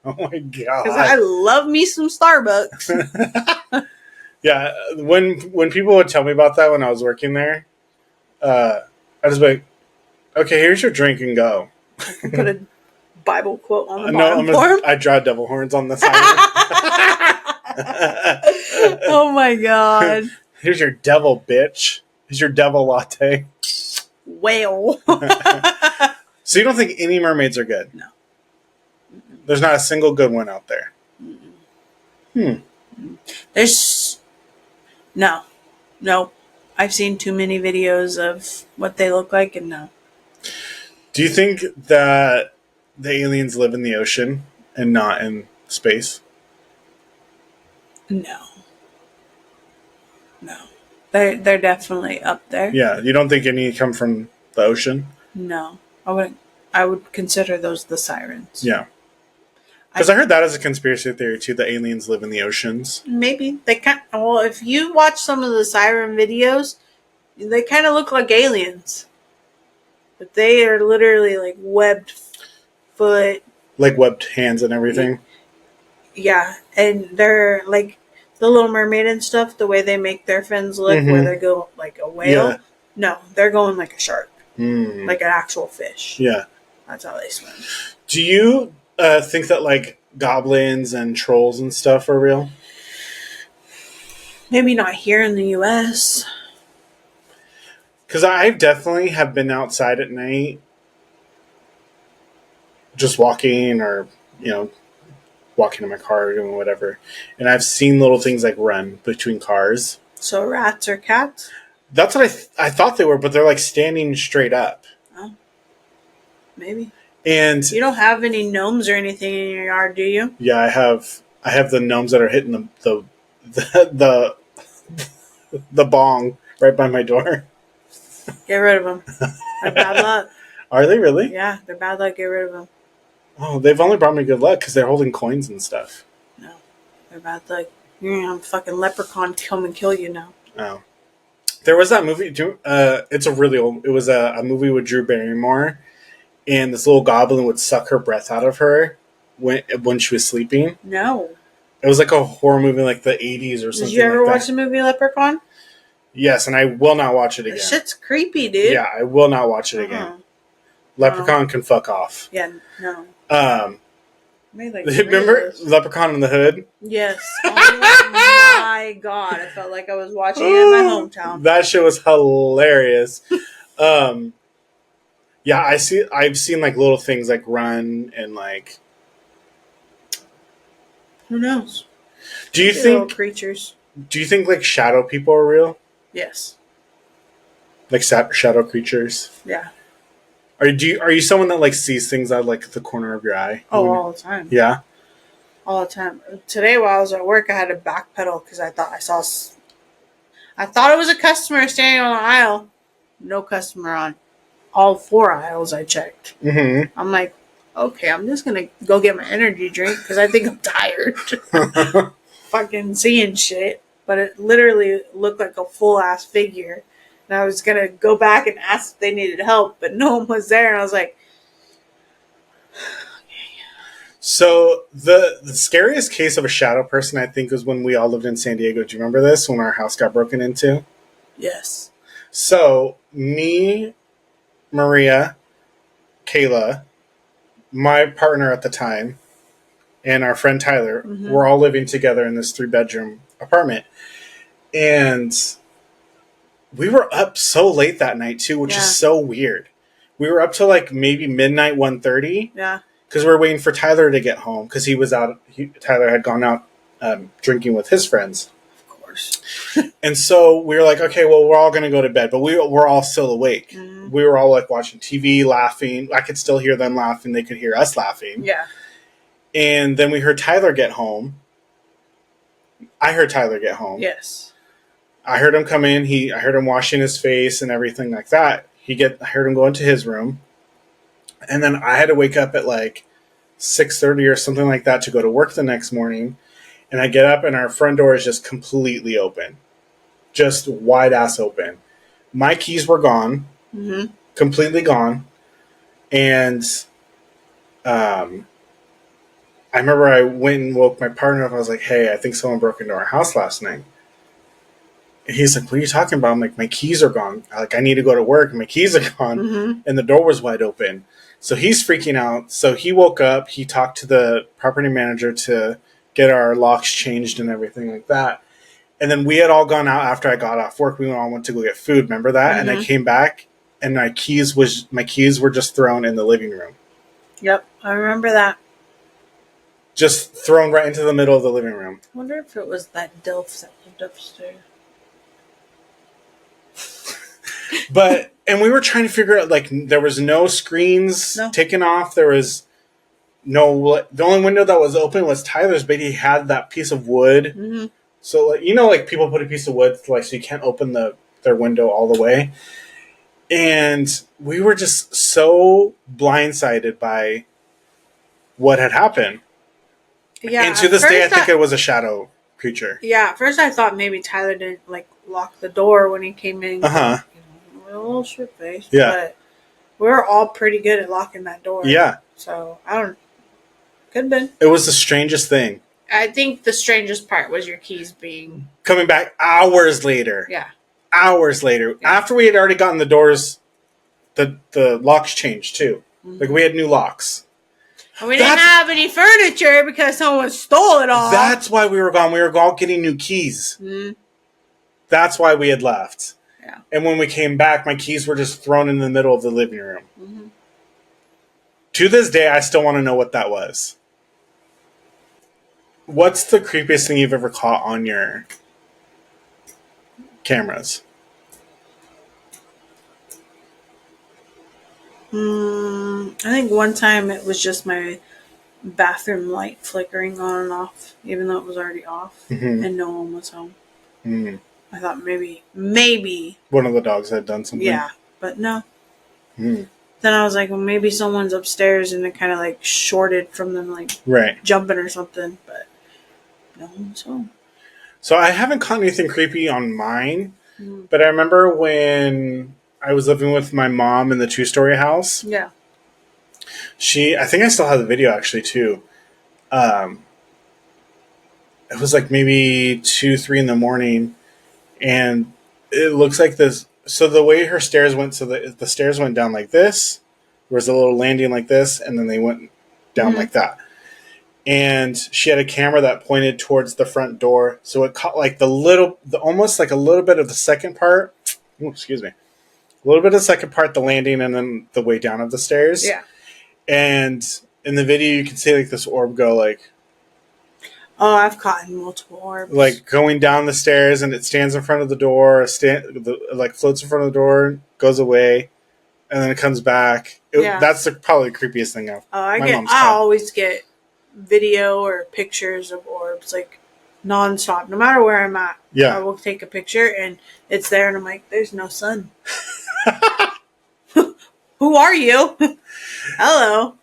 Oh my God. Because I love me some Starbucks. Yeah. When people would tell me about that when I was working there, I was like, okay, here's your drink and go. I can put a Bible quote on the bottom for him. I draw devil horns on the siren. Oh my God. Here's your devil, bitch. Here's your devil latte. Whale. So you don't think any mermaids are good? No. There's not a single good one out there. There's no. I've seen too many videos of what they look like, and no. Do you think that the aliens live in the ocean and not in space? No. They're definitely up there. Yeah, you don't think any come from the ocean? No. I would consider those the sirens. Yeah. Because I heard that as a conspiracy theory too, that aliens live in the oceans. Maybe. Well, if you watch some of the siren videos, they kind of look like aliens. But they are literally like webbed foot. Like webbed hands and everything? Yeah. And they're like the Little Mermaid and stuff, the way they make their fins look, where they go like a whale. Yeah. No, they're going like a shark. Like an actual fish. Yeah. That's how they swim. Do you think that like goblins and trolls and stuff are real? Maybe not here in the U.S. Because I definitely have been outside at night just walking or, walking in my car or doing whatever. And I've seen little things like run between cars. So rats or cats? That's what I thought they were, but they're like standing straight up. Oh. Maybe. And you don't have any gnomes or anything in your yard, do you? Yeah, I have the gnomes that are hitting the bong right by my door. Get rid of them. They're bad luck. Are they really? Yeah, they're bad luck. Get rid of them. Oh, they've only brought me good luck because they're holding coins and stuff. No, they're bad luck. You're gonna have a fucking leprechaun come and kill you now. Oh. There was that movie. It's a really old. It was a movie with Drew Barrymore, and this little goblin would suck her breath out of her when she was sleeping. No. It was like a horror movie, like the 80s or something. Did you ever watch the movie Leprechaun? Yes, and I will not watch it again. That shit's creepy, dude. Yeah, I will not watch it again. Leprechaun can fuck off. Yeah, no. Remember Leprechaun in the Hood? Yes. Oh my God. I felt like I was watching it in my hometown. That shit was hilarious. Yeah, I've seen like little things like run and like. Who knows? Do you Little think? creatures. Do you think like shadow people are real? Yes. Like shadow creatures? Yeah. Are you someone that like sees things out of, like the corner of your eye? Oh, all the time. Yeah. All the time. Today while I was at work, I had to backpedal because I thought I thought it was a customer standing on the aisle. No customer on all 4 aisles I checked. Mm-hmm. I'm like, okay, I'm just going to go get my energy drink because I think I'm tired. Fucking seeing shit. But it literally looked like a full-ass figure. And I was going to go back and ask if they needed help, but no one was there. And I was like, So the scariest case of a shadow person, I think, was when we all lived in San Diego. Do you remember this? When our house got broken into? yes. So me, Maria, Kayla, my partner at the time, and our friend Tyler were all living together in this 3-bedroom apartment. And we were up so late that night too, which is so weird. We were up till like maybe midnight, 1:30. Yeah. Because we were waiting for Tyler to get home because he was out. Tyler had gone out drinking with his friends. Of course. And so we were like, okay, well, we're all going to go to bed. But we're all still awake. Mm-hmm. We were all like watching TV, laughing. I could still hear them laughing. They could hear us laughing. Yeah. And then we heard Tyler get home. I heard Tyler get home. Yes. I heard him come in. I heard him washing his face and everything like that. I heard him go into his room. And then I had to wake up at like 6:30 or something like that to go to work the next morning. And I get up and our front door is just completely open. Just wide ass open. My keys were gone. Mm-hmm. Completely gone. And I remember I went and woke my partner up. I was like, hey, I think someone broke into our house last night. And he's like, what are you talking about? I'm like, my keys are gone. I need to go to work. And my keys are gone. Mm-hmm. And the door was wide open. So he's freaking out. So he woke up. He talked to the property manager to get our locks changed and everything like that. And then we had all gone out after I got off work. We all went to go get food. Remember that? Mm-hmm. And I came back and my keys were just thrown in the living room. Yep, I remember that. Just thrown right into the middle of the living room. I wonder if it was that DILF that lived upstairs. And we were trying to figure out, like, there was no screens taken off. There was no, the only window that was open was Tyler's, but he had that piece of wood. Mm-hmm. So, like, like people put a piece of wood, like, so you can't open their window all the way. And we were just so blindsided by what had happened. Yeah. And to this day, I think it was a shadow creature. Yeah. At first I thought maybe Tyler didn't, like, lock the door when he came in. Uh-huh. A little shit face. Yeah. But we're all pretty good at locking that door. Yeah. So, could have been. It was the strangest thing. I think the strangest part was your keys being... coming back hours later. Yeah. Hours later. Yeah. After we had already gotten the doors, the locks changed too. Mm-hmm. Like, we had new locks. And we didn't have any furniture because someone stole it all. That's why we were gone. We were all getting new keys. Mm-hmm. That's why we had left. Yeah. And when we came back, my keys were just thrown in the middle of the living room. Mm-hmm. To this day, I still want to know what that was. What's the creepiest thing you've ever caught on your cameras? I think one time it was just my bathroom light flickering on and off, even though it was already off, and no one was home. Mm. I thought maybe one of the dogs had done something. Yeah, but no. Mm. Then I was like, well, maybe someone's upstairs and it kind of like shorted from them, like jumping or something. But no one's home. So I haven't caught anything creepy on mine, but I remember when I was living with my mom in the 2-story house. Yeah. I think I still have the video actually too. It was like maybe 2-3 in the morning, and it looks like this. So the way her stairs went, so the stairs went down like this. There was a little landing like this, and then they went down like that. and she had a camera that pointed towards the front door, so it caught like almost like a little bit of the second part. Ooh, excuse me, a little bit of the second part, the landing, and then the way down of the stairs. Yeah. And in the video, you can see like this orb go like. Oh, I've caught multiple orbs. Like going down the stairs, and it stands in front of the door, like floats in front of the door, goes away, and then it comes back. That's probably the creepiest thing I've. I always get video or pictures of orbs like nonstop, no matter where I'm at. Yeah, I will take a picture and it's there, and I'm like, "There's no sun. Who are you? Hello."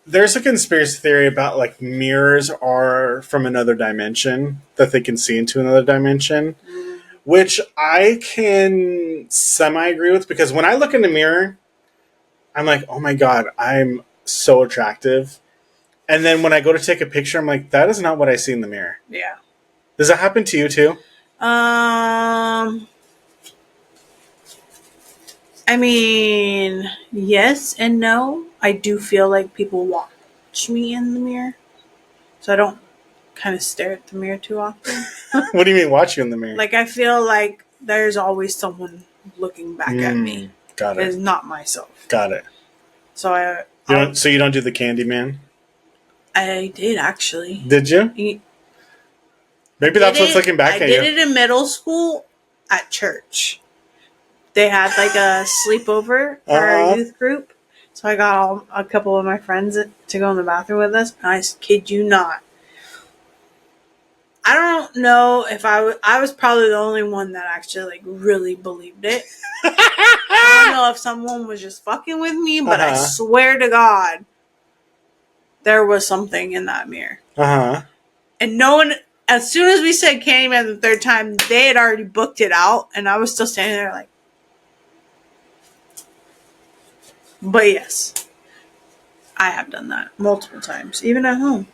There's a conspiracy theory about like mirrors are from another dimension, that they can see into another dimension, which I can semi agree with, because when I look in the mirror, I'm like, oh my God, I'm so attractive. And then when I go to take a picture, I'm like, that is not what I see in the mirror. Yeah. Does that happen to you too? I mean, yes and no. I do feel like people watch me in the mirror, so I don't kind of stare at the mirror too often. What do you mean watch you in the mirror? Like, I feel like there's always someone looking back at me. Got it. It's not myself. Got it. So you don't do the Candyman? I did, actually. Did you? Maybe that's what's looking back at you. I did it in middle school at church. They had like a sleepover for our youth group. So I got a couple of my friends to go in the bathroom with us. And I kid you not. I don't know if I was probably the only one that actually like really believed it. I don't know if someone was just fucking with me, but I swear to God, there was something in that mirror. And no one, as soon as we said Candyman the third time, they had already booked it out, and I was still standing there like. But yes, I have done that multiple times, even at home.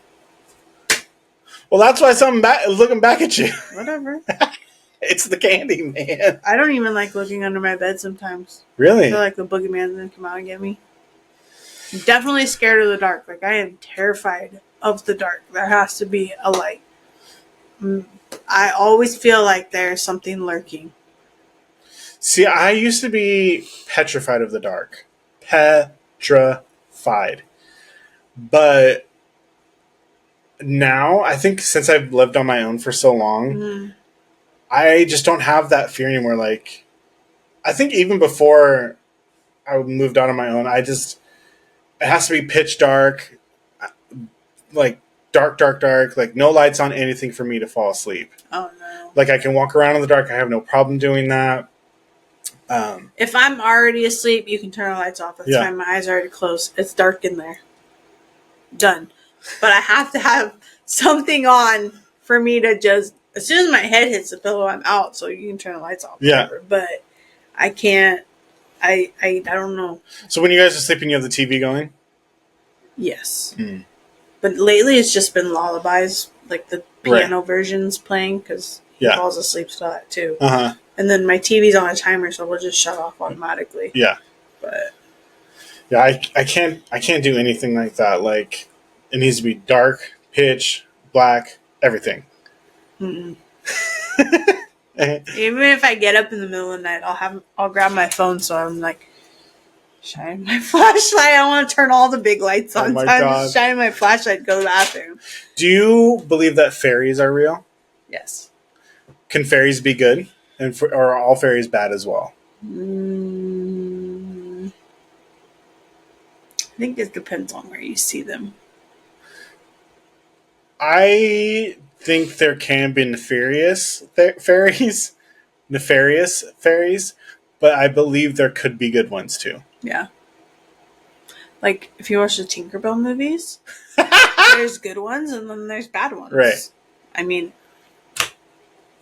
Well, that's why looking back at you. Whatever. It's the Candyman. I don't even like looking under my bed sometimes. Really? I feel like the boogeyman's gonna come out and get me. I'm definitely scared of the dark. Like, I am terrified of the dark. There has to be a light. I always feel like there's something lurking. See, I used to be petrified of the dark. Petrified. But now, I think since I've lived on my own for so long, I just don't have that fear anymore. Like, I think even before I moved out on my own, it has to be pitch dark, like dark, like no lights on anything for me to fall asleep. Oh no. Like, I can walk around in the dark. I have no problem doing that. If I'm already asleep, you can turn the lights off. That's fine. My eyes are already closed. It's dark in there. Done. But I have to have something on for me to just, as soon as my head hits the pillow, I'm out. So you can turn the lights off. Yeah. Whatever. But I can't. I don't know. So when you guys are sleeping, you have the TV going? Yes. But lately it's just been lullabies, like the piano versions playing, because he falls asleep to that too. And then my TV's on a timer, so we'll just shut off automatically. Yeah. But yeah, I can't do anything like that. Like, it needs to be dark, pitch, black, everything. Even if I get up in the middle of the night, I'll grab my phone, so I'm like, shine my flashlight. I want to turn all the big lights on. Oh my God. Shine my flashlight, go to the bathroom. Do you believe that fairies are real? Yes. Can fairies be good? Or are all fairies bad as well? I think it depends on where you see them. I think there can be nefarious fairies, but I believe there could be good ones too. Yeah. Like, if you watch the Tinkerbell movies, there's good ones and then there's bad ones. Right. I mean,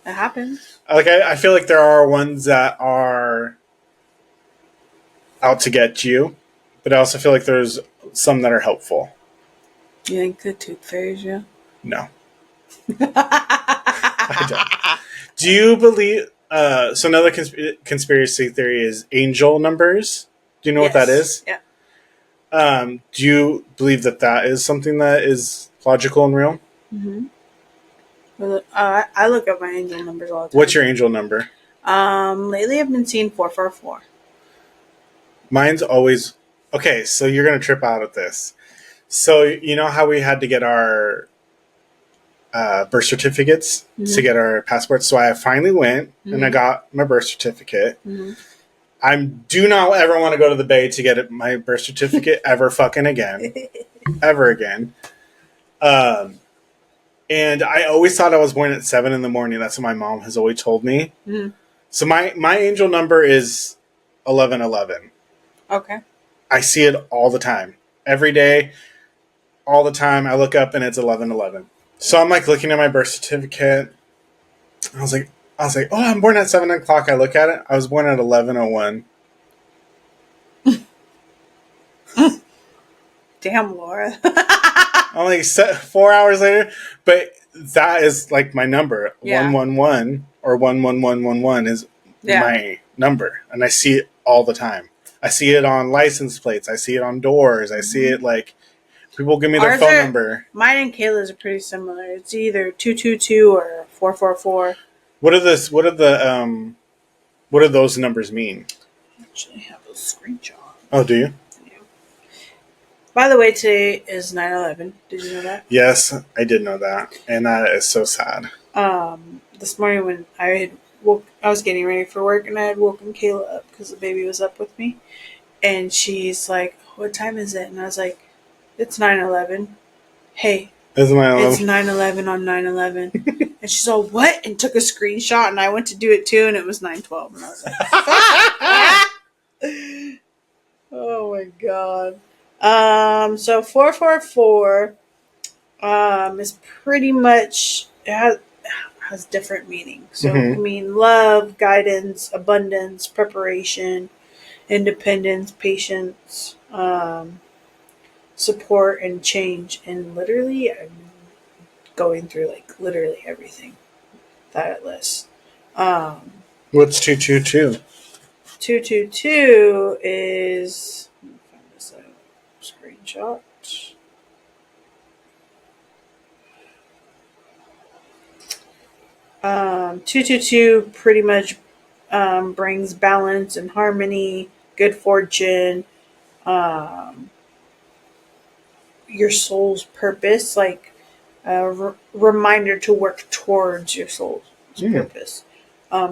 it happens. Like, I feel like there are ones that are out to get you, but I also feel like there's some that are helpful. You think the tooth fairies, yeah? No. I don't. Do you believe... so another conspiracy theory is angel numbers. Do you know what that is? Yeah. Do you believe that that is something that is logical and real? Mm-hmm. I look at my angel numbers all the time. What's your angel number? Lately I've been seeing 444. Mine's always okay. So you're gonna trip out at this. So you know how we had to get our birth certificates to get our passports. So I finally went and I got my birth certificate. I do not ever want to go to the Bay to get my birth certificate ever fucking again, ever again. And I always thought I was born at 7 in the morning. That's what my mom has always told me. So my angel number is 1111. Okay. I see it all the time, every day, all the time. I look up and it's 1111. So I'm like looking at my birth certificate. I was like, oh, I'm born at 7 o'clock. I look at it. I was born at 11:01. Damn, Laura. I'm like 4 hours later, but that is like my number. Yeah. 111 or 11111 is my number, and I see it all the time. I see it on license plates. I see it on doors. I see it like people give me their phone number. Mine and Kayla's are pretty similar. It's either 222 or 444. What do those numbers mean? I actually have a screenshot. Oh, do you? Yeah. By the way, today is 9/11. Did you know that? Yes, I did know that, and that is so sad. This morning when I was getting ready for work, and I had woken Kayla up because the baby was up with me, and she's like, "What time is it?" And I was like, "It's 9/11. Hey, it's 9/11 on 9/11." And she's all, "What?" And took a screenshot, and I went to do it too, and it was 9/12. And I was like, oh my god. So 444 is pretty much, it has different meanings. So I mean love, guidance, abundance, preparation, independence, patience, support, and change. And literally I'm going through like literally everything that it lists. What's 222? 222 is, let me find this screenshot. 222 pretty much brings balance and harmony, good fortune, your soul's purpose, like a reminder to work towards your soul's purpose.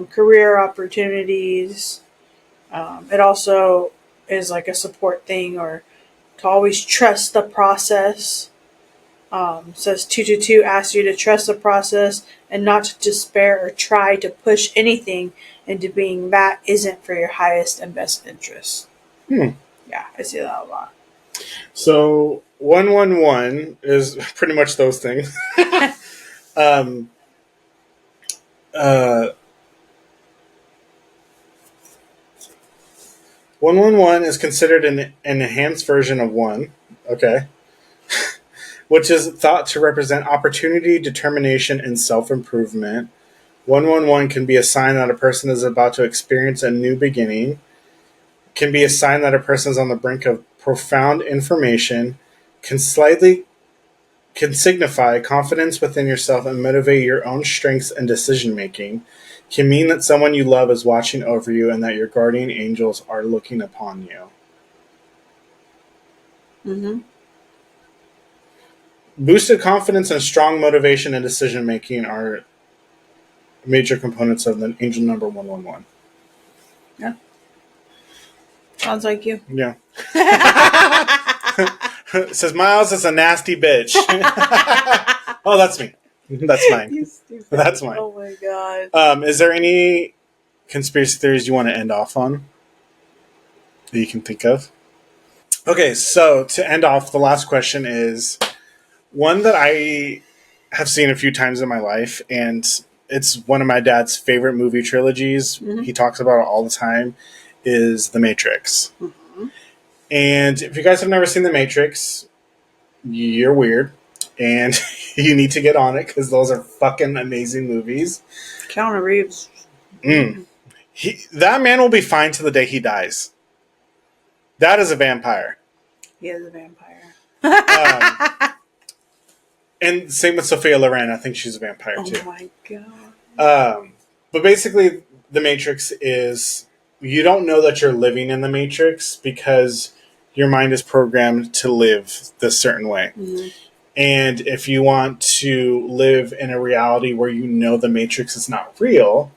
Career opportunities. It also is like a support thing, or to always trust the process. Says 222 asks you to trust the process and not to despair or try to push anything into being that isn't for your highest and best interest. Yeah, I see that a lot. So 111 is pretty much those things. 111 is considered an enhanced version of 1. Okay. Which is thought to represent opportunity, determination, and self-improvement. 111 can be a sign that a person is about to experience a new beginning. Can be a sign that a person is on the brink of profound information. Can signify confidence within yourself and motivate your own strengths and decision making. Can mean that someone you love is watching over you and that your guardian angels are looking upon you. Boosted confidence and strong motivation and decision making are major components of the angel number 111. Yeah. Sounds like you. Yeah. It says Miles is a nasty bitch. Oh, that's me. That's mine. You stupid. That's mine. Oh my god. Is there any conspiracy theories you want to end off on that you can think of? Okay, so to end off, the last question is one that I have seen a few times in my life, and it's one of my dad's favorite movie trilogies. He talks about it all the time, is The Matrix. And if you guys have never seen The Matrix, you're weird. And you need to get on it because those are fucking amazing movies. Keanu Reeves. That man will be fine till the day he dies. That is a vampire. He is a vampire. And same with Sophia Loren. I think she's a vampire too. Oh my god. But basically, the Matrix is you don't know that you're living in the Matrix because your mind is programmed to live this certain way. Mm-hmm. And if you want to live in a reality where you know the Matrix is not real,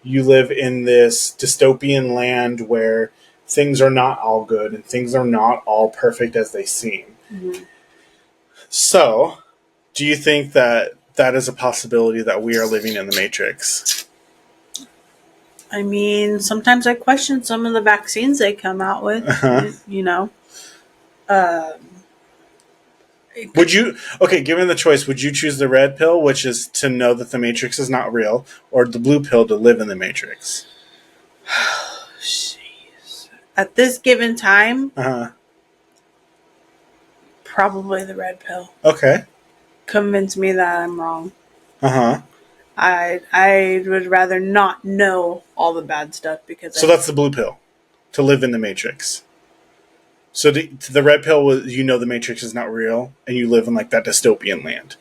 you live in this dystopian land where things are not all good and things are not all perfect as they seem. Mm-hmm. So, do you think that that is a possibility that we are living in the Matrix? I mean, sometimes I question some of the vaccines they come out with. Uh-huh. You know. Would you, okay, given the choice, would you choose the red pill, which is to know that the Matrix is not real, or the blue pill to live in the Matrix? Jeez. At this given time, Uh-huh. probably the red pill. Okay. Convince me that I'm wrong. Uh-huh. I would rather not know all the bad stuff because So that's the blue pill, to live in the Matrix. So the red pill was, you know the Matrix is not real, and you live in like that dystopian land.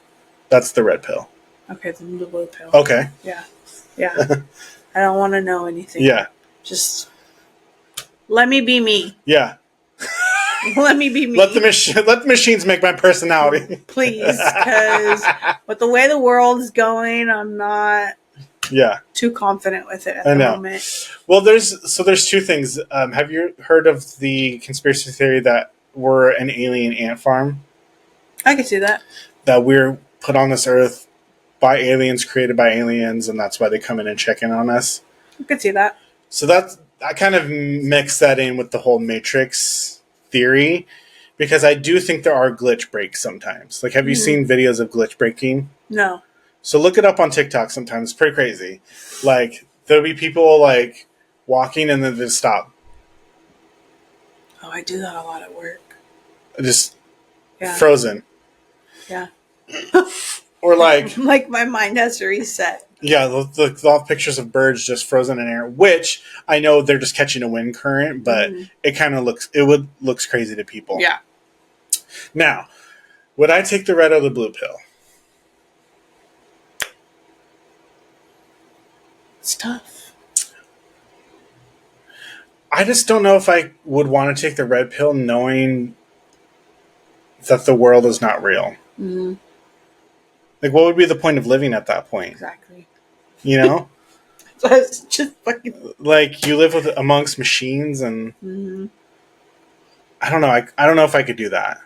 That's the red pill. okay, then the blue pill. Okay. Yeah. I don't want to know anything. Yeah. Just let me be me. Yeah. Let me be me. Let the machines make my personality. Please, because with the way the world is going, I'm not too confident with it at the moment. Well, there's two things. Have you heard of the conspiracy theory that we're an alien ant farm? I can see that. That we're put on this earth by aliens, created by aliens, and that's why they come in and check in on us. I can see that. So I kind of mix that in with the whole Matrix theory, because I do think there are glitch breaks sometimes. Like, have you seen videos of glitch breaking? No. So look it up on TikTok sometimes. It's pretty crazy. Like, there'll be people, like, walking and then they stop. Oh, I do that a lot at work. Just frozen. Yeah. Or, like... like, my mind has to reset. Yeah, the pictures of birds just frozen in air, which I know they're just catching a wind current, but it kind of looks crazy to people. Yeah. Now, would I take the red or the blue pill? It's tough. I just don't know if I would want to take the red pill knowing that the world is not real. Mm-hmm. Like, what would be the point of living at that point? Exactly. You know? So it's just fucking... Like, you live amongst machines and... I don't know. I don't know if I could do that.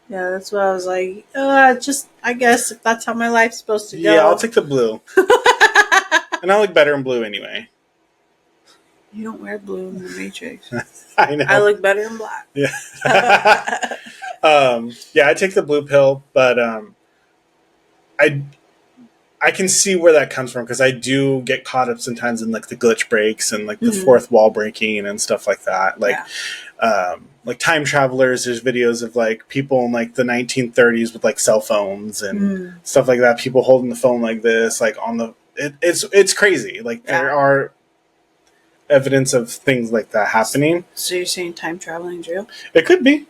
Yeah, that's what I was like. I guess if that's how my life's supposed to go. Yeah, I'll take the blue. And I look better in blue anyway. You don't wear blue in the Matrix. I know. I look better in black. Yeah. Yeah, I take the blue pill, but I can see where that comes from because I do get caught up sometimes in like the glitch breaks and like the fourth wall breaking and stuff like that. Like time travelers, there's videos of like people in like the 1930s with like cell phones and stuff like that. People holding the phone like this, like on the. It's crazy. Like there are evidence of things like that happening. So you're saying time traveling is real? It could be.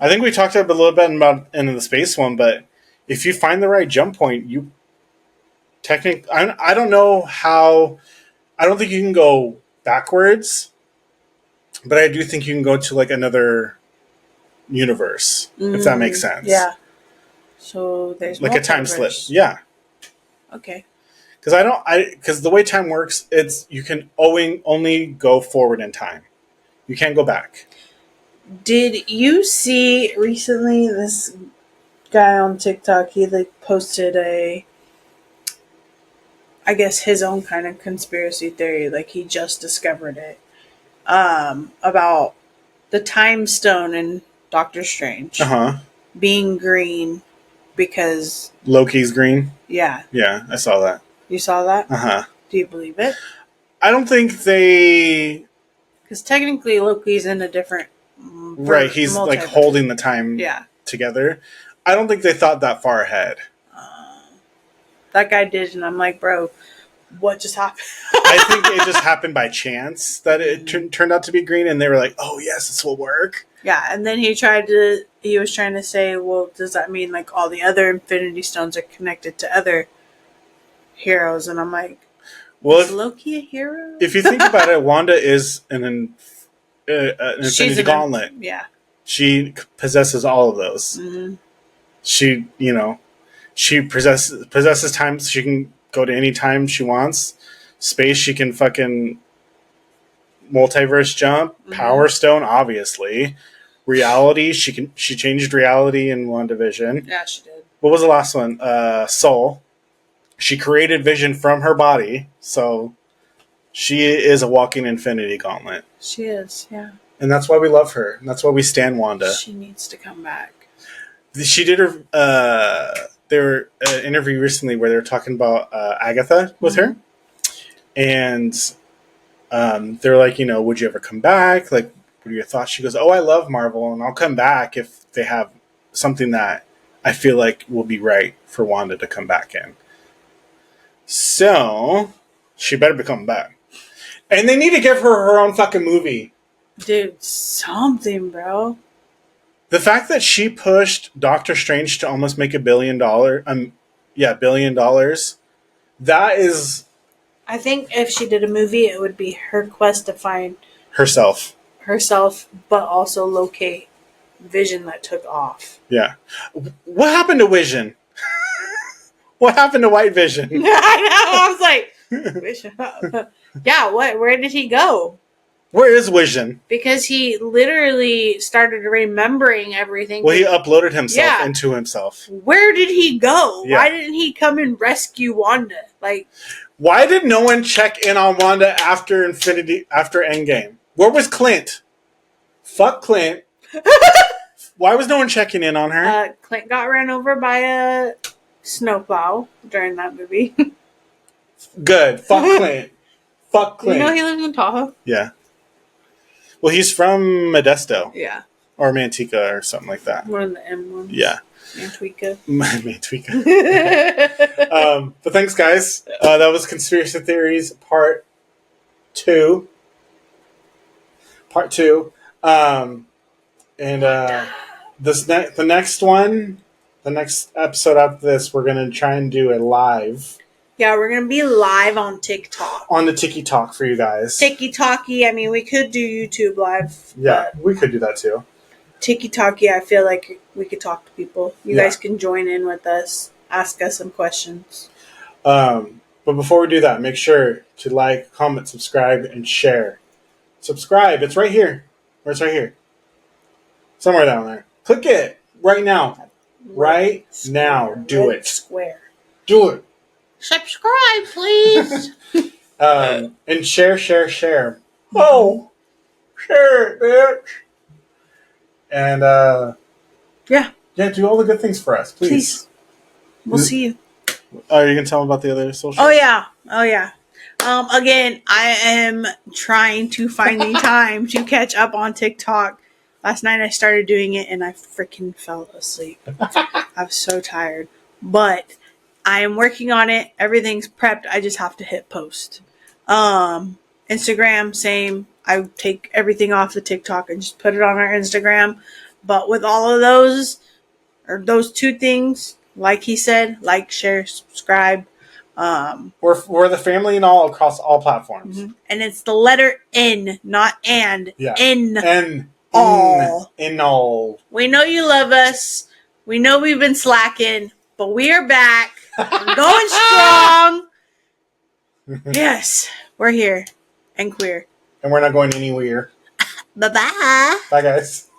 I think we talked a little bit about in the space one, but if you find the right jump point, you technically... I don't know how... I don't think you can go backwards, but I do think you can go to like another universe, if that makes sense. Yeah. So there's like a time slip. Yeah. Okay. Because the way time works, you can only go forward in time. You can't go back. Did you see recently this guy on TikTok? He like posted I guess his own kind of conspiracy theory. Like he just discovered it about the time stone in Doctor Strange being green because Loki's green. Yeah. Yeah, I saw that. You saw that? Uh-huh. Do you believe it? I don't think they... Because technically Loki's in a different... Right, he's like holding the time together. I don't think they thought that far ahead. That guy did, and I'm like, bro, what just happened? I think it just happened by chance that it turned out to be green, and they were like, "Oh yes, this will work." Yeah, and then he was trying to say, well, does that mean like all the other Infinity Stones are connected to other heroes? And I'm like, Well, is Loki a hero? if you think about it, Wanda is an She's Infinity Gauntlet. Yeah. She possesses all of those. Mm-hmm. She, she possesses time. So she can go to any time she wants. Space, she can fucking multiverse jump. Mm-hmm. Power Stone, obviously. Reality, she changed reality in WandaVision. Yeah, she did. What was the last one? Soul. She created Vision from her body, so she is a walking Infinity Gauntlet. She is, yeah. And that's why we love her. And that's why we stan Wanda. She needs to come back. She did her. There were an interview recently where they were talking about Agatha with her, and they're like, would you ever come back? Like, what are your thoughts? She goes, "Oh, I love Marvel, and I'll come back if they have something that I feel like will be right for Wanda to come back in." So she better be coming back, and they need to give her own fucking movie. Dude, something, bro. The fact that she pushed Doctor Strange to almost make $1 billion, $1 billion, that is I think if she did a movie, it would be her quest to find herself, but also locate Vision that took off. Yeah. What happened to Vision? What happened to White Vision? I know. I was like, Vision. Yeah. Where did he go? Where is Vision? Because he literally started remembering everything. Well, he uploaded himself Yeah. into himself. Where did he go? Yeah. Why didn't he come and rescue Wanda? Like, why did no one check in on Wanda after Endgame? Where was Clint? Fuck Clint. Why was no one checking in on her? Clint got ran over by a snowplow during that movie. Good. Fuck Clint. Fuck Clint. You know he lives in Tahoe? Yeah. Well, he's from Modesto. Yeah. Or Manteca or something like that. One of the M ones. Yeah. Manteca. Manteca. But thanks, guys. That was Conspiracy Theories Part 2. Part 2. And the next episode after this, we're going to try and do a live. Yeah, we're going to be live on TikTok. On the Tiki Talk for you guys. Tiki Talkie. I mean, we could do YouTube live. Yeah, we could do that too. Tiki Talkie, I feel like we could talk to people. You guys can join in with us. Ask us some questions. But before we do that, make sure to like, comment, subscribe, and share. Subscribe. It's right here. Or it's right here. Somewhere down there. Click it right now. Right now. Do it. Square. Do it. Subscribe, please. And share. Oh, share it, bitch. And yeah, do all the good things for us, please. We'll see you. Oh, you can tell them about the other socials? Oh yeah. Again, I am trying to find the time to catch up on TikTok. Last night I started doing it and I freaking fell asleep. I was so tired. But I am working on it. Everything's prepped. I just have to hit post. Instagram, same. I take everything off the TikTok and just put it on our Instagram. But with all of those two things, like he said, like, share, subscribe. We're the family and all across all platforms. Mm-hmm. And it's the letter N, not and. Yeah. N. All. In all. We know you love us. We know we've been slacking, but we are back. We're going strong. Yes, we're here and queer. And we're not going anywhere. Bye-bye. Bye, guys.